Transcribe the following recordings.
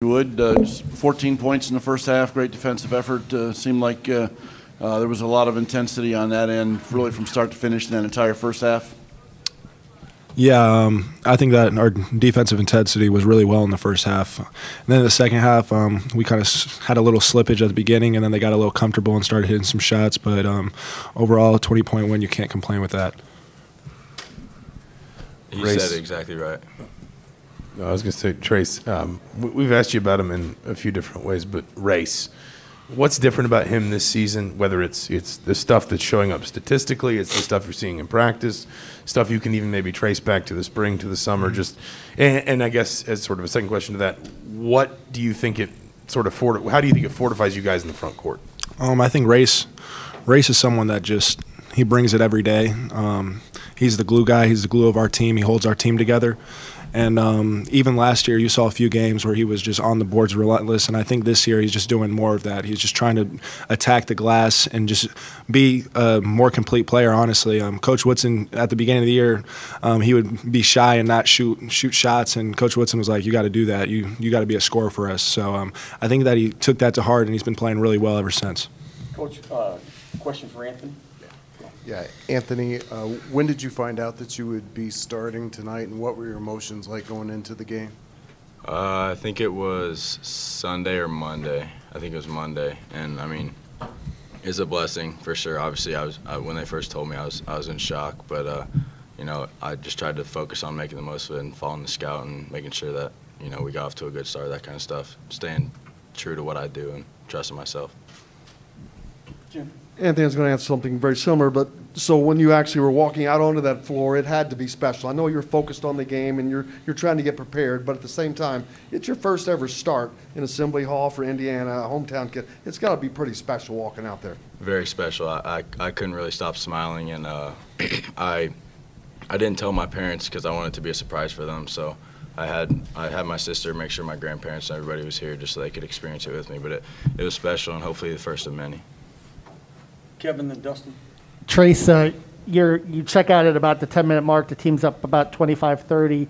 Wood, just 14 points in the first half, great defensive effort. Seemed like there was a lot of intensity on that end, really from start to finish in that entire first half. Yeah, I think that our defensive intensity was really well in the first half. And then in the second half, we kind of had a little slippage at the beginning, and then they got a little comfortable and started hitting some shots. But overall, a 20-point win, you can't complain with that. He said it exactly right. No, I was going to say, Trace, we've asked you about him in a few different ways, but Race, what's different about him this season, whether it's the stuff that's showing up statistically, it's the stuff you're seeing in practice, stuff you can even maybe trace back to the spring, to the summer, and I guess as sort of a second question to that, what do you think it sort of how do you think it fortifies you guys in the front court? I think Race is someone that he brings it every day. He's the glue guy. He's the glue of our team. He holds our team together. And even last year, you saw a few games where he was just on the boards relentless. And I think this year he's just doing more of that. He's just trying to attack the glass and just be a more complete player, honestly. Coach Woodson, at the beginning of the year, he would be shy and not shoot shots. And Coach Woodson was like, you got to do that. You got to be a scorer for us. So I think that he took that to heart, and he's been playing really well ever since. Coach, question for Anthony. Yeah, Anthony, when did you find out that you would be starting tonight, and what were your emotions like going into the game? I think it was Sunday or Monday. I think it was Monday, and I mean, it's a blessing for sure. Obviously, when they first told me, I was in shock, but you know, I just tried to focus on making the most of it and following the scout and making sure that we got off to a good start, that kind of stuff. Staying true to what I do and trusting myself. Jim. Anthony was going to answer something very similar, but so when you actually were walking out onto that floor, it had to be special. I know you're focused on the game and you're trying to get prepared, but at the same time, it's your first ever start in Assembly Hall for Indiana, a hometown kid. It's got to be pretty special walking out there. Very special. I couldn't really stop smiling, and I didn't tell my parents because I wanted it to be a surprise for them. So I had my sister make sure my grandparents and everybody was here just so they could experience it with me. But it was special, and hopefully the first of many. Kevin and Dustin. Trace, you check out at about the 10-minute mark. The team's up about 25-30.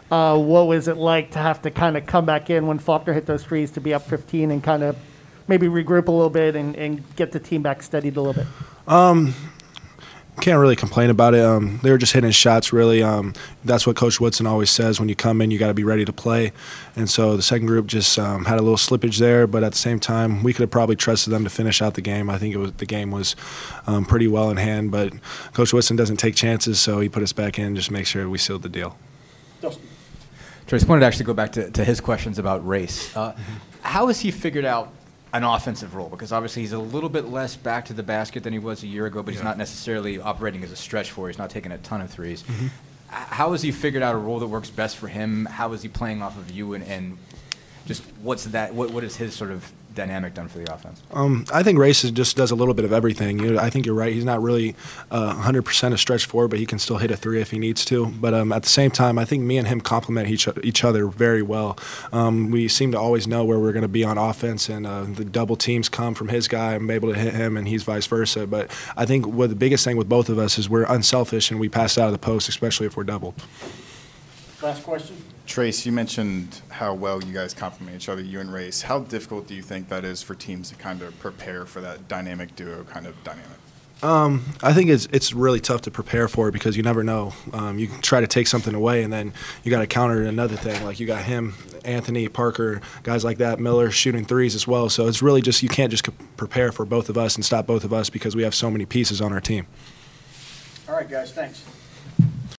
What was it like to have to kind of come back in when Faulkner hit those threes to be up 15 and kind of maybe regroup a little bit and get the team back steadied a little bit? Can't really complain about it. They were just hitting shots, really. That's what Coach Woodson always says. When you come in, you got to be ready to play. And so the second group just had a little slippage there, but at the same time, we could have probably trusted them to finish out the game. I think the game was pretty well in hand, but Coach Woodson doesn't take chances, so he put us back in just to make sure we sealed the deal. Dustin. Trace, wanted to actually go back to his questions about Race. How has he figured out an offensive role? Because obviously he's a little bit less back to the basket than he was a year ago, but he's not necessarily operating as a stretch four. He's not taking a ton of threes. How has he figured out a role that works best for him? How is he playing off of you, and just what is his sort of dynamic done for the offense? I think Race just does a little bit of everything. I think you're right. He's not really 100% a stretch forward, but he can still hit a three if he needs to. But at the same time, I think me and him complement each other very well. We seem to always know where we're going to be on offense, and the double teams come from his guy. I'm able to hit him, and he's vice versa. But I think the biggest thing with both of us is we're unselfish, and we pass out of the post, especially if we're doubled. Last question. Trace, you mentioned how well you guys complement each other, you and Race. How difficult do you think that is for teams to kind of prepare for that dynamic duo kind of dynamic? I think it's really tough to prepare for it because you never know. You can try to take something away, and then you got to counter another thing. Like you got him, Anthony, Parker, guys like that, Miller shooting threes as well. So it's really just you can't just prepare for both of us and stop both of us because we have so many pieces on our team. All right, guys, thanks.